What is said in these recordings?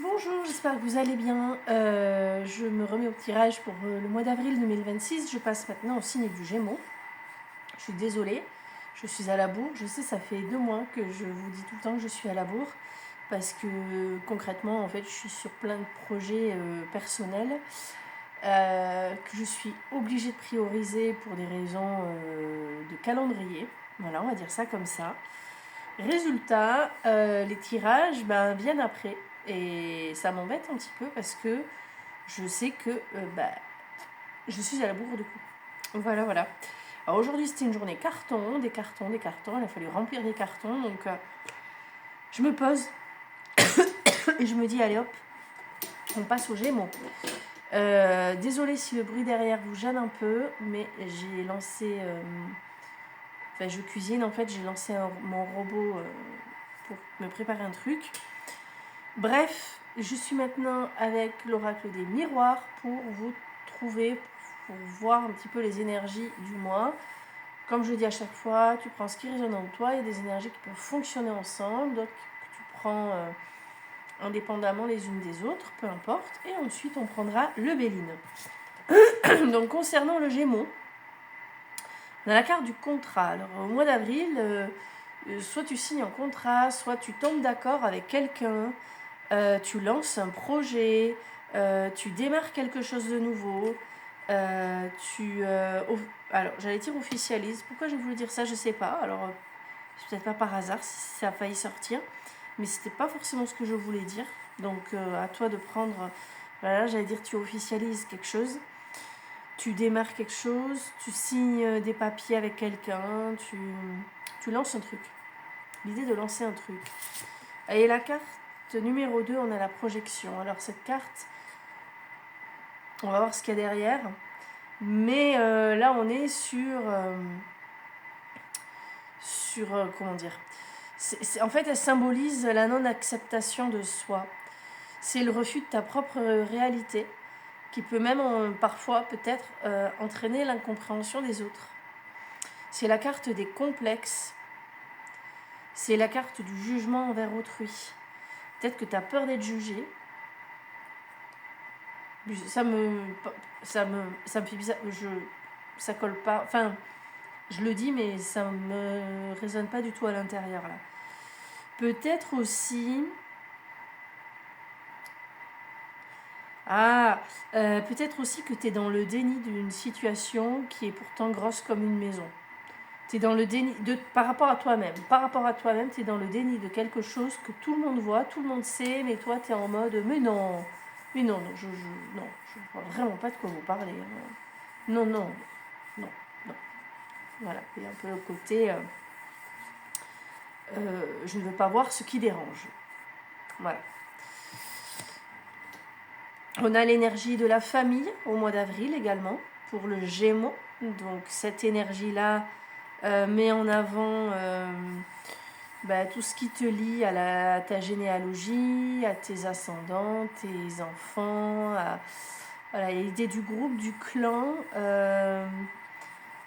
Bonjour, j'espère que vous allez bien. Je me remets au tirage pour le mois d'avril 2026. Je passe maintenant au signe du Gémeaux. Je suis désolée, je suis à la bourre. Je sais, ça fait 2 mois que je vous dis tout le temps que je suis à la bourre. Parce que concrètement, en fait, je suis sur plein de projets personnels que je suis obligée de prioriser pour des raisons de calendrier. Voilà, on va dire ça comme ça. Résultat, les tirages viennent après. Et ça m'embête un petit peu parce que je sais que je suis à la bourre de coups. Voilà, voilà. Alors aujourd'hui, c'était une journée carton, des cartons, des cartons. Il a fallu remplir des cartons. Donc, je me pose et je me dis, allez hop, on passe au Gémeaux. Désolée si le bruit derrière vous gêne un peu, mais j'ai lancé... Enfin, je cuisine, en fait, j'ai lancé mon robot pour me préparer un truc. Bref, je suis maintenant avec l'oracle des miroirs pour vous trouver, pour voir un petit peu les énergies du mois. Comme je dis à chaque fois, tu prends ce qui résonne en toi, il y a des énergies qui peuvent fonctionner ensemble, d'autres que tu prends indépendamment les unes des autres, peu importe. Et ensuite, on prendra le Béline. Donc, concernant le Gémeaux, on a la carte du contrat. Alors, au mois d'avril, soit tu signes un contrat, soit tu tombes d'accord avec quelqu'un. Tu lances un projet, tu démarres quelque chose de nouveau, alors j'allais dire officialise. Pourquoi j'ai voulu dire ça, je sais pas. Alors c'est peut-être pas par hasard si ça a failli sortir, mais c'était pas forcément ce que je voulais dire. Donc à toi de prendre. Voilà, j'allais dire tu officialises quelque chose, tu démarres quelque chose, tu signes des papiers avec quelqu'un, tu lances un truc. L'idée de lancer un truc. Et la carte numéro 2, on a la projection. Alors cette carte, on va voir ce qu'il y a derrière. Mais là, on est comment dire, en fait, elle symbolise la non-acceptation de soi. C'est le refus de ta propre réalité qui peut même parfois peut-être entraîner l'incompréhension des autres. C'est la carte des complexes. C'est la carte du jugement envers autrui. Peut-être que tu as peur d'être jugé. Ça me fait bizarre. Ça colle pas. Enfin, je le dis, mais ça me résonne pas du tout à l'intérieur là. Peut-être aussi. Peut-être aussi que tu es dans le déni d'une situation qui est pourtant grosse comme une maison. Tu es dans le déni par rapport à toi-même. Par rapport à toi-même, tu es dans le déni de quelque chose que tout le monde voit, tout le monde sait, mais toi, tu es en mode mais non, non, je vois vraiment pas de quoi vous parlez. Non, non, non, non. Voilà, il y a un peu le côté je ne veux pas voir ce qui dérange. Voilà. On a l'énergie de la famille au mois d'avril également, pour le Gémeaux. Donc cette énergie-là met en avant tout ce qui te lie à ta généalogie, à tes ascendants, tes enfants, voilà, l'idée du groupe, du clan.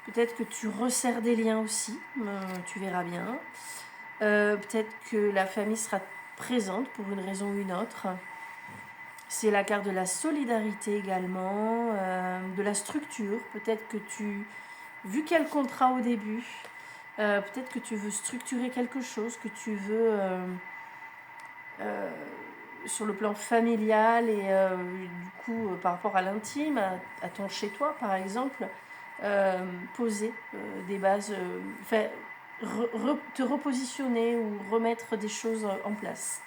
Peut-être que tu resserres des liens aussi, tu verras bien. Peut-être que la famille sera présente pour une raison ou une autre. C'est la carte de la solidarité également, de la structure. Peut-être que vu qu'il y a le contrat au début, peut-être que tu veux structurer quelque chose, que tu veux sur le plan familial et du coup par rapport à l'intime, à ton chez-toi par exemple, poser des bases, te repositionner ou remettre des choses en place.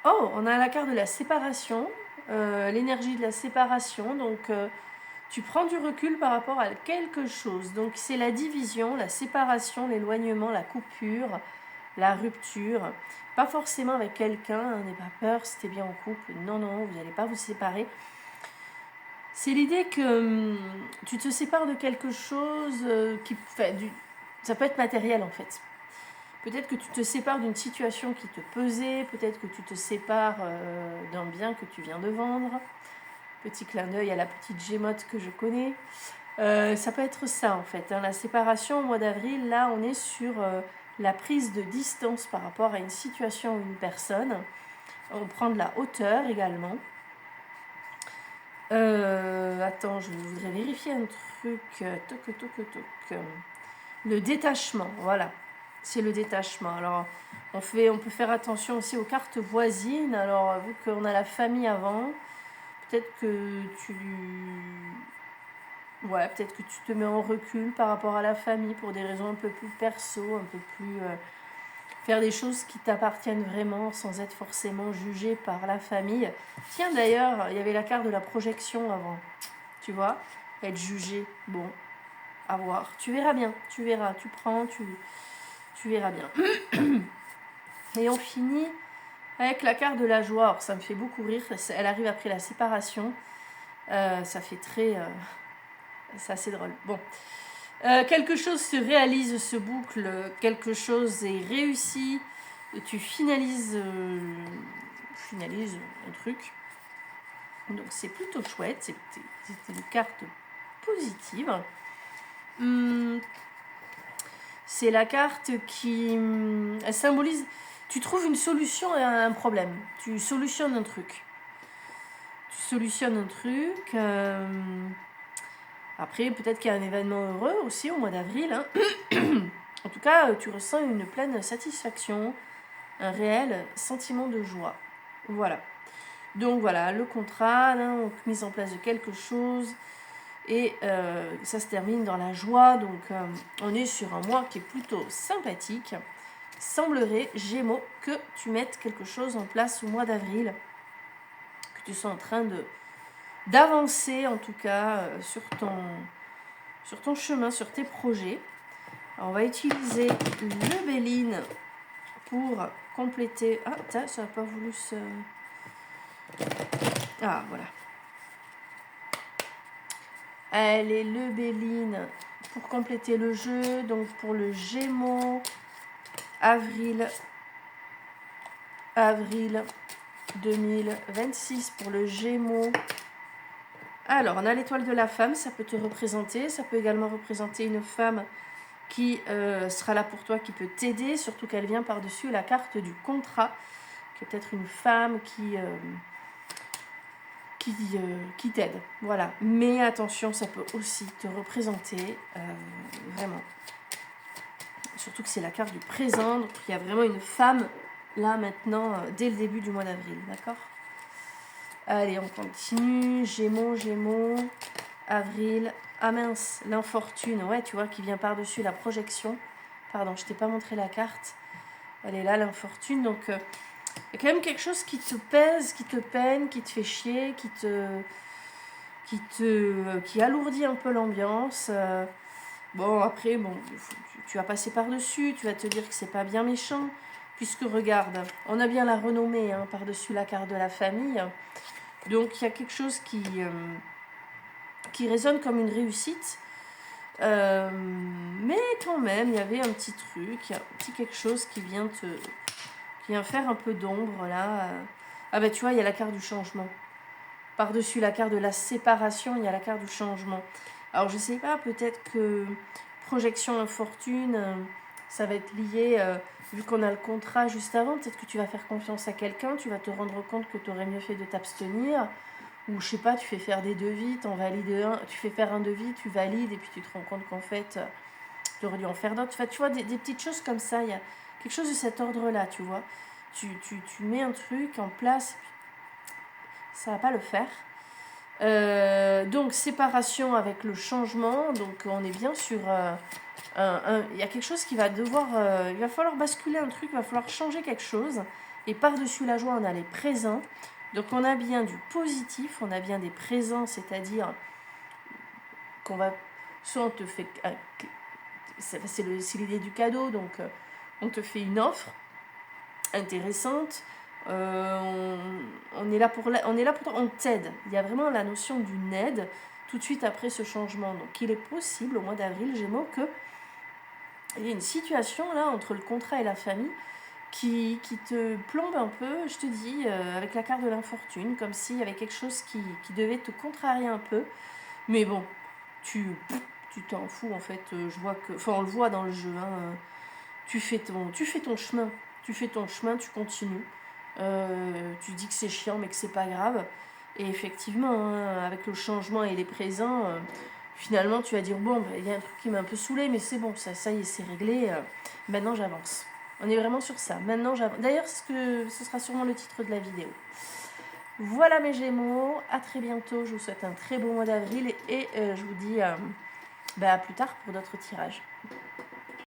Oh, on a la carte de la séparation, l'énergie de la séparation. Donc, tu prends du recul par rapport à quelque chose. Donc, c'est la division, la séparation, l'éloignement, la coupure, la rupture. Pas forcément avec quelqu'un, n'aie pas peur, si t'es bien en couple. Non, non, vous n'allez pas vous séparer. C'est l'idée que tu te sépares de quelque chose ça peut être matériel en fait. Peut-être que tu te sépares d'une situation qui te pesait, peut-être que tu te sépares d'un bien que tu viens de vendre. Petit clin d'œil à la petite Gémote que je connais. Ça peut être ça en fait. La séparation au mois d'avril, là on est sur la prise de distance par rapport à une situation ou une personne. On prend de la hauteur également. Attends, je voudrais vérifier un truc. Toc, toc, toc. Le détachement, voilà. C'est le détachement. Alors, on peut faire attention aussi aux cartes voisines. Alors, vu qu'on a la famille avant, peut-être que peut-être que tu te mets en recul par rapport à la famille pour des raisons un peu plus perso, un peu plus... faire des choses qui t'appartiennent vraiment sans être forcément jugé par la famille. Tiens, d'ailleurs, il y avait la carte de la projection avant. Tu vois, être jugé. Bon, à voir. Tu verras bien. Tu verras. Tu prends, tu verras bien. Et on finit avec la carte de la joie. Alors, ça me fait beaucoup rire. Elle arrive après la séparation. Ça fait très... c'est assez drôle. Bon. Quelque chose se réalise, se boucle, quelque chose est réussi, tu finalises un truc. Donc c'est plutôt chouette, c'est une carte positive. C'est la carte qui elle symbolise, tu trouves une solution à un problème, tu solutionnes un truc. Après, peut-être qu'il y a un événement heureux aussi au mois d'avril. En tout cas, tu ressens une pleine satisfaction, un réel sentiment de joie. Voilà. Donc voilà, le contrat, mise en place de quelque chose. Et ça se termine dans la joie. Donc on est sur un mois qui est plutôt sympathique. Semblerait, Gémeaux, que tu mettes quelque chose en place au mois d'avril. Que tu sois en train d'avancer en tout cas sur ton chemin, sur tes projets. Alors, on va utiliser le Béline pour compléter... Ah, ça n'a pas voulu se... Ah, voilà. Allez, le Béline pour compléter le jeu. Donc, pour le Gémeaux, avril 2026 pour le Gémeaux. Alors, on a l'étoile de la femme, ça peut te représenter. Ça peut également représenter une femme qui sera là pour toi, qui peut t'aider, surtout qu'elle vient par-dessus la carte du contrat, qui est peut-être une femme qui t'aide. Voilà. Mais attention, ça peut aussi te représenter vraiment. Surtout que c'est la carte du présent, donc il y a vraiment une femme là maintenant, dès le début du mois d'avril, d'accord ? Allez, on continue. Gémeaux, avril. Ah mince, l'infortune, ouais, tu vois, qui vient par-dessus la projection. Pardon, je t'ai pas montré la carte. Elle est là, l'infortune. Donc, il y a quand même quelque chose qui te pèse, qui te peine, qui te fait chier, qui alourdit un peu l'ambiance. Bon, après, tu vas passer par-dessus, tu vas te dire que c'est pas bien méchant. Puisque, regarde, on a bien la renommée par-dessus la carte de la famille. Donc, il y a quelque chose qui résonne comme une réussite. Mais quand même, il y avait un petit truc, un petit quelque chose qui vient faire un peu d'ombre, là. Ah ben, tu vois, il y a la carte du changement. Par-dessus la carte de la séparation, il y a la carte du changement. Alors, je sais pas, peut-être que projection infortune, ça va être lié... vu qu'on a le contrat juste avant, peut-être que tu vas faire confiance à quelqu'un, tu vas te rendre compte que tu aurais mieux fait de t'abstenir, ou je sais pas, tu fais faire des devis, tu fais faire un devis, tu valides, et puis tu te rends compte qu'en fait, tu aurais dû en faire d'autres. Enfin, tu vois, des petites choses comme ça, il y a quelque chose de cet ordre-là, tu vois. Tu mets un truc en place, ça va pas le faire. Donc, séparation avec le changement, donc on est bien sur... il y a quelque chose qui va devoir... il va falloir basculer un truc, il va falloir changer quelque chose. Et par-dessus la joie, on a les présents. Donc on a bien du positif, on a bien des présents, c'est-à-dire qu'on va... Soit on te fait... c'est l'idée du cadeau, donc on te fait une offre intéressante. On est là pour on t'aide. Il y a vraiment la notion d'une aide tout de suite après ce changement. Donc il est possible au mois d'avril, Gémeaux, que il y a une situation là entre le contrat et la famille qui te plombe un peu, je te dis, avec la carte de l'infortune, comme s'il y avait quelque chose qui devait te contrarier un peu. Mais bon, tu t'en fous en fait. Je vois que, enfin, on le voit dans le jeu. tu fais ton chemin. Tu fais ton chemin, tu continues. Tu dis que c'est chiant, mais que c'est pas grave. Et effectivement, hein, avec le changement et les présents, finalement, tu vas dire, bon, il y a un truc qui m'a un peu saoulé, mais c'est bon, ça y est, c'est réglé. Maintenant, j'avance. On est vraiment sur ça. Maintenant, j'avance. D'ailleurs, ce sera sûrement le titre de la vidéo. Voilà mes Gémeaux. À très bientôt. Je vous souhaite un très beau mois d'avril. Et je vous dis à plus tard pour d'autres tirages.